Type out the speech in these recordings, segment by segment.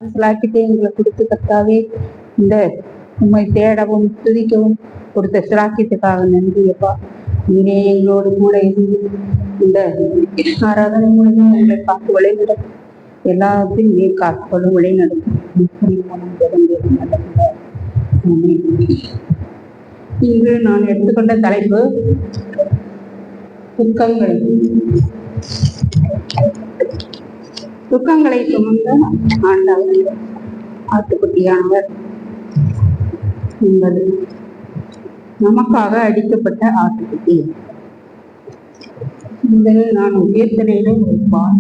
சிலாக்கிட்டே எங்களை கொடுத்து கர்த்தாவே இந்த உண்மை தேடவும் துதிக்கவும் கொடுத்த சிலாக்கியத்துக்காக நன்றி அப்பா. நீரே எங்களோடு கூட இருந்து இந்த ஆராதனை மூலமும் உங்களை காத்து வழிநடத்தும் எல்லாத்தையும் நீர் காத்துக்கொள்ளும் வழி நடத்தும். இன்று நான் எடுத்துக்கொண்ட தலைப்பு துக்கங்களை சுமந்த ஆண்டவர் ஆட்டுக்குட்டியானவர் என்பது நமக்காக அடிக்கப்பட்ட ஆட்டுக்குட்டி. முதலில் நான் உயர்த்தலையில வைப்பான்.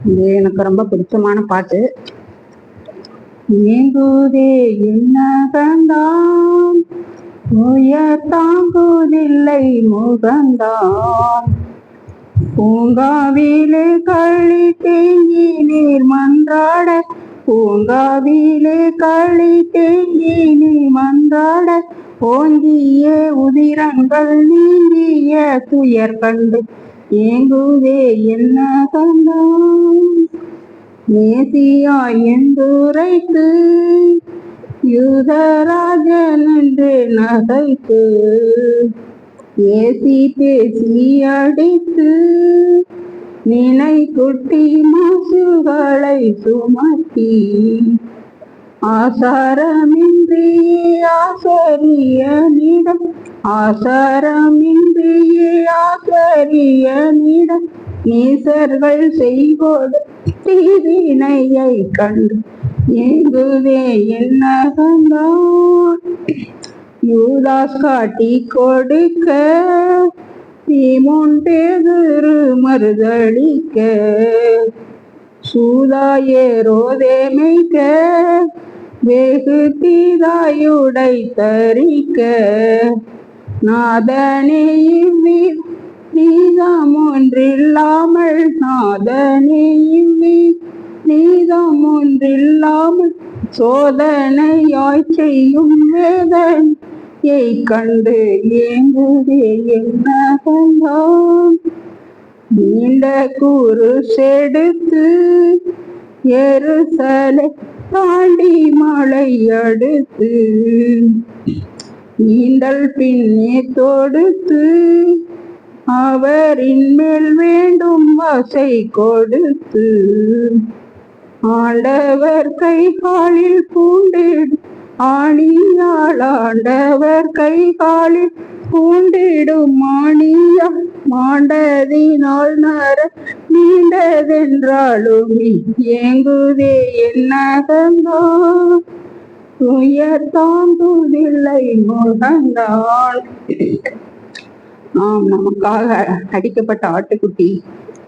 இது எனக்கு ரொம்ப பிடிச்சமான பாட்டு. ஏங்குதே என்ன கண்டான் உயர் தாங்குதில்லை முகந்தான் பூங்காவிலே களி தேங்கி நீர் மன்றாட பூங்காவிலே களி தேங்கி நீர் மன்றாட ஓங்கிய உதிரங்கள் நீங்கிய துயர் கண்டு ஏங்குதே என்ன கண்டான் நேசியாய் என்றுரைத்து யூதராஜன் என்று நகைத்து ஏசி பேசி அடித்து நினை குட்டி மாசுகளை சுமத்தி ஆசாரமின்றியே ஆசரியனிடம் ஆசாரமின்றியே ஆசரியனிடம் நீசர்கள் செய்கோடு தீவினையை கண்டு ஏங்குதே என்ன கண்டான் யூதாஸ் காட்டி கொடுக்க சீமோன் பேதுரு மறுதளிக்க சூதாயேரோதே மேய்க்க வெகு தீதாயுடை தரிக்க நாதனே நீதம் ஒன்றில்லாமல் நாதனே நீதம் ஒன்றில்லாமல் சோதனையாய் செய்யும் வேதனையை கண்டு ஏங்குதே என்ன கண்டான் நீண்ட கூறு செடுத்து எருசலை தாண்டி மலை அடுத்து நீண்டல் பின்னே தொடுத்து அவரின் மேல் வேண்டும் வசை கொடுத்து ஆண்டவர் கை காலில் பூண்டிடு ஆணியால் ஆண்டவர் கை காலில் பூண்டிடும் ஆணியால் மாண்டதினால் நர நீண்டதென்றாலும் ஏங்குதே என்ன கண்டான் உயர் தாங்குதில்லை முகந்தான். நமக்காக அடிக்கப்பட்ட ஆட்டுக்குட்டி.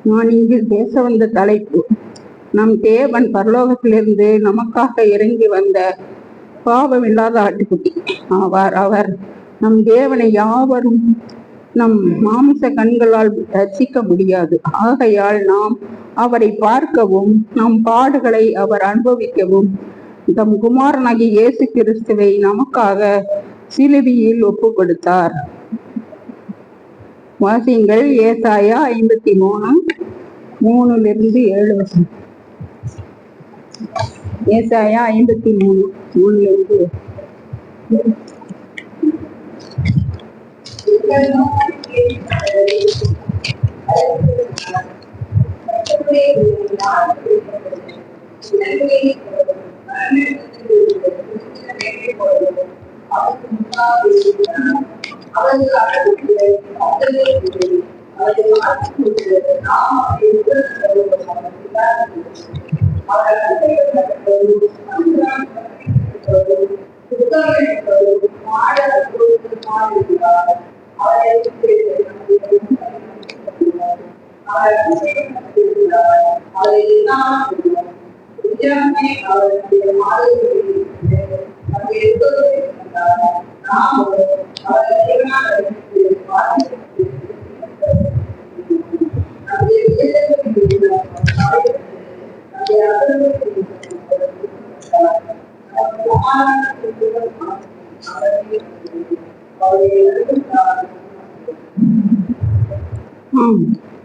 நான் இங்கு பேச வந்த தலைப்பு நம் தேவன் பரலோகத்திலிருந்து நமக்காக இறங்கி வந்த பாவம் இல்லாத ஆட்டுக்குட்டி ஆவார். அவர் நம் தேவனை யாவரும் நம் மாமிச கண்களால் ரசிக்க முடியாது. ஆகையால் நாம் அவரை பார்க்கவும் நம் பாடுகளை அவர் அனுபவிக்கவும் தம் குமாரனாகிய இயேசு கிறிஸ்துவை நமக்காக சிலுவையில் ஒப்பு கொடுத்தார். வாசிங்கள் ஏசாயா 53:3-7. ஏசாயா 53:3.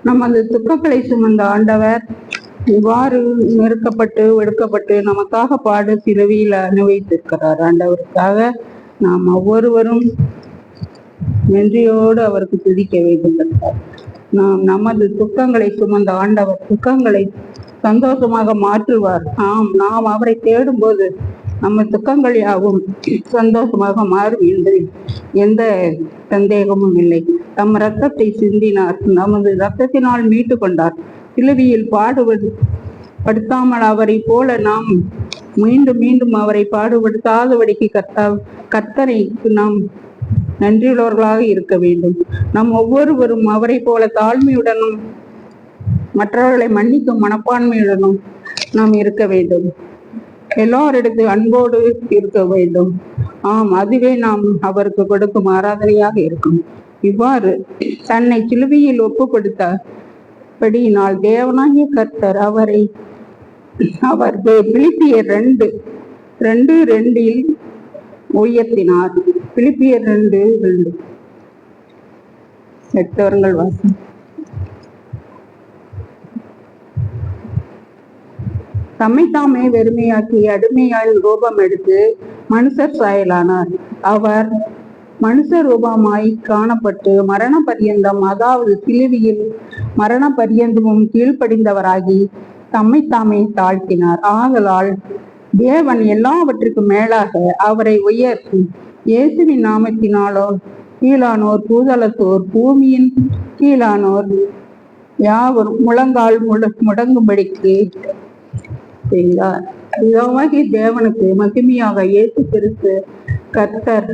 நமது துக்கங்களை சுமந்த ஆண்டவர் இவ்வாறு நெருக்கப்பட்டு ஒடுக்கப்பட்டு நமக்காக பாடு சிலுவையில் அனுபவித்திருக்கிறார். ஆண்டவருக்காக நாம் ஒவ்வொருவரும் நன்றியோடு அவருக்கு துதிக்க வேண்டும். நாம் நமது துக்கங்களை சுமந்த ஆண்டவர் துக்கங்களை சந்தோஷமாக மாற்றுவார். நாம் அவரை தேடும் போது நம்ம துக்கங்கள் யாவும் சந்தோஷமாக மாறும் என்பதில் எந்த சந்தேகமும் இல்லை. தம் இரத்தத்தை சிந்தினார், நமது இரத்தத்தினால் மீட்டு கொண்டார். சிலுவையில் பாடுபடுத்தாமல் அவரை போல நாம் மீண்டும் மீண்டும் அவரை பாடுபடுத்தாதபடிக்கு கர்த்தரைக்கு நாம் நன்றியுள்ளவர்களாக இருக்க வேண்டும். நாம் ஒவ்வொருவரும் அவரை போல தாழ்மையுடனும் மற்றவர்களை மன்னிக்கும் மனப்பான்மையுடனும் நாம் இருக்க வேண்டும். எல்லாரிடத்து அன்போடு இருக்க வேண்டும். அதுவே நாம் அவருக்கு கொடுக்கும் ஆராதனையாக இருக்கும். இவ்வாறு தன்னை சிலுவையில் ஒப்புக்கொடுத்தபடியினால் தேவனாகிய கர்த்தர் அவர் பிலிப்பியர் 2:2 உயர்த்தினார். பிலிப்பியர் 2:2 எடுத்தவர்கள் வாசி. தம்மைத்தாமே வெறுமையாக்கி அடிமையால் ரூபம் எடுத்து மனுஷர் சாயலானார். அவர் மனுஷ ரூபமாய் காணப்பட்டு மரண பரியந்தம், அதாவது சிலுவையில் மரண பரியந்தமும் கீழ்ப்படிந்தவராகி தம்மைத்தாமே தாழ்த்தினார். ஆதலால் தேவன் எல்லாவற்றுக்கும் மேலாக அவரை உயர்த்தி இயேசுவின் நாமத்தினாலோ கீழானோர், பூதளத்தோர், பூமியின் கீழானோர் யாவரும் முழங்கால் முடங்கும்படிக்கு செய்தார். பிதாவாகிய தேவனுக்கு மகிமையாக இயேசு கிறிஸ்து கர்த்தர்,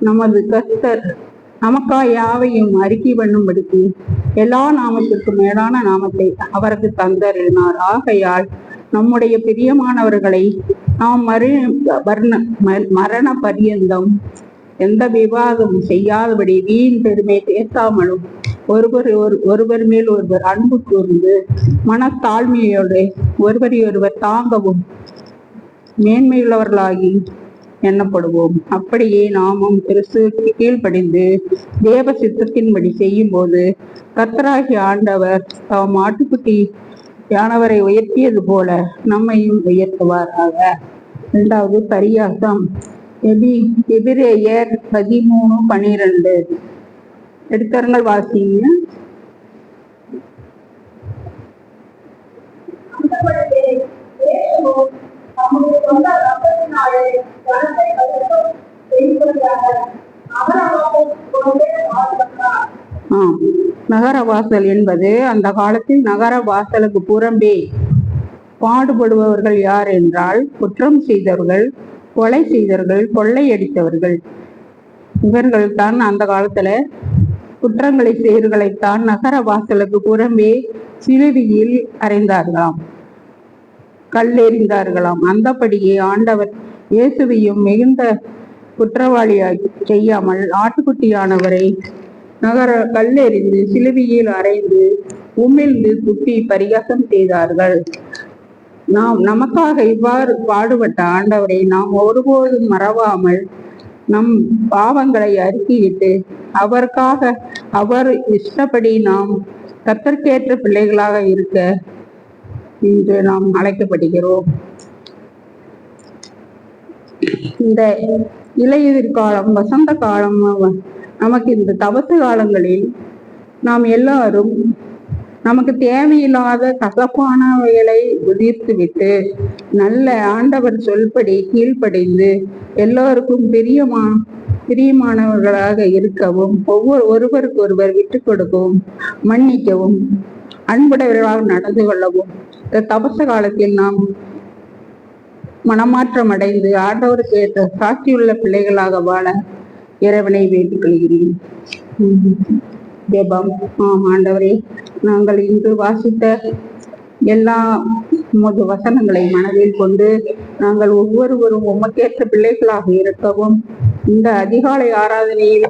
நமது கர்த்தர் நமக்காய் யாவையும் அறிக்கை பண்ணும்படிக்கு எல்லா நாமத்திற்கும் மேலான நாமத்தை அவருக்கு தந்தறினார். ஆகையால் நம்முடைய பிரியமானவர்களை நாம் மரண பரியந்தம் எந்த விவாதம் செய்யாதபடி வீண் பெருமை பேசாமலும் ஒருவர் மேல் ஒருவர் அன்பு கூர்ந்து மனத்தாழ்மையோடு ஒருவரையொருவர் தாங்கவும் மேன்மையுள்ளவர்களாகி எண்ணப்படுவோம். அப்படியே நாமும் கிறிஸ்துவுக்கு கீழ்ப்படிந்து தேவ சித்தத்தின்படி செய்யும் போது கர்த்தராகிய ஆண்டவர் தாம் ஆட்டுக்குட்டி யானவரை உயர்த்தியது போல நம்மையும் உயர்த்துவாராக. 2வது பரியாசம். எபிரேயர் 13:12 எடுத்தவர்கள் வாசிங்க. நகரவாசல் என்பது அந்த காலத்தில் நகர வாசலுக்கு புறம்பே பாடுபடுபவர்கள் யார் என்றால் குற்றம் செய்தவர்கள், கொலை செய்தவர்கள், கொள்ளையடித்தவர்கள். இவர்கள் தான் அந்த காலத்துல குற்றங்களை செய்தவர்களைத்தான் நகர வாசலுக்கு புறம்பே சிலுவையில் அறைந்தார்களாம், கல்லெறிந்தார்களாம். அந்தபடியே ஆண்டவர் இயேசுவையும் மிகுந்த குற்றவாளியாகி செய்யாமல் ஆட்டுக்குட்டியானவரை கல்லெறிந்து சிலுவையில் அறைந்து உமிழ்ந்து துப்பி பரிகாசம் செய்தார்கள். நமக்காக இவ்வாறு பாடுபட்ட ஆண்டவரை நாம் ஒருபோதும் மறவாமல் நம் பாவங்களை அறிக்கையிட்டு அவருக்காக அவர் இஷ்டப்படி நாம் கர்த்தருக்கேற்ற பிள்ளைகளாக இருக்க இன்று நாம் அழைக்கப்படுகிறோம். இந்த இலையுதிர் காலம், வசந்த காலம், நமக்கு இந்த தவச காலங்களில் நாம் எல்லாரும் நமக்கு தேவையில்லாத கசப்பானவைகளை உதிர்த்து விட்டு நல்ல ஆண்டவர் சொல்படி கீழ்ப்படிந்து எல்லோருக்கும் பிரியமானவர்களாக இருக்கவும், ஒருவருக்கு ஒருவர் விட்டு கொடுக்கவும், மன்னிக்கவும், அன்புடையவர்களாக நடந்து கொள்ளவும் இந்த தபச காலத்தில் நாம் மனமாற்றம் அடைந்து ஆண்டவருக்கு ஏற்ற சாட்சியுள்ள பிள்ளைகளாக வாழ இறைவனை வேண்டிக் கொள்கிறேன். ஜெபம். ஆண்டவரே, நாங்கள் இன்று வாசித்த எல்லா உமது வசனங்களை மனதில் கொண்டு நாங்கள் ஒவ்வொருவரும் உமக்கேற்ற பிள்ளைகளாக இருக்கவும், இந்த அதிகாலை ஆராதனையில்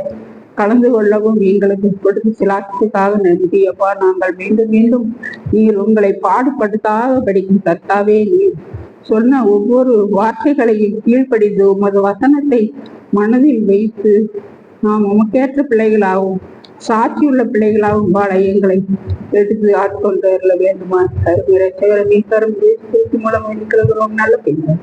கலந்து கொள்ளவும் எங்களுக்கு கொடுத்து சிலாட்சிக்காக நன்றி அப்பா. நாங்கள் மீண்டும் மீண்டும் நீர் உங்களை பாடுபடுத்தாதபடிக்கும் கர்த்தாவே, நீர் சொன்ன ஒவ்வொரு வார்த்தைகளையும் கீழ்ப்படிந்து உமது வசனத்தை மனதில் வைத்து நாம் உமக்கேற்ற பிள்ளைகளாகவும் சாட்சியுள்ள பிள்ளைகளாகவும் வாழ எங்களை எடுத்து ஆட்கொண்டு வரல வேண்டுமா? கருவிரை சேவரமே கரும் மூலம் இருக்கிறோம் நல்ல பிள்ளை.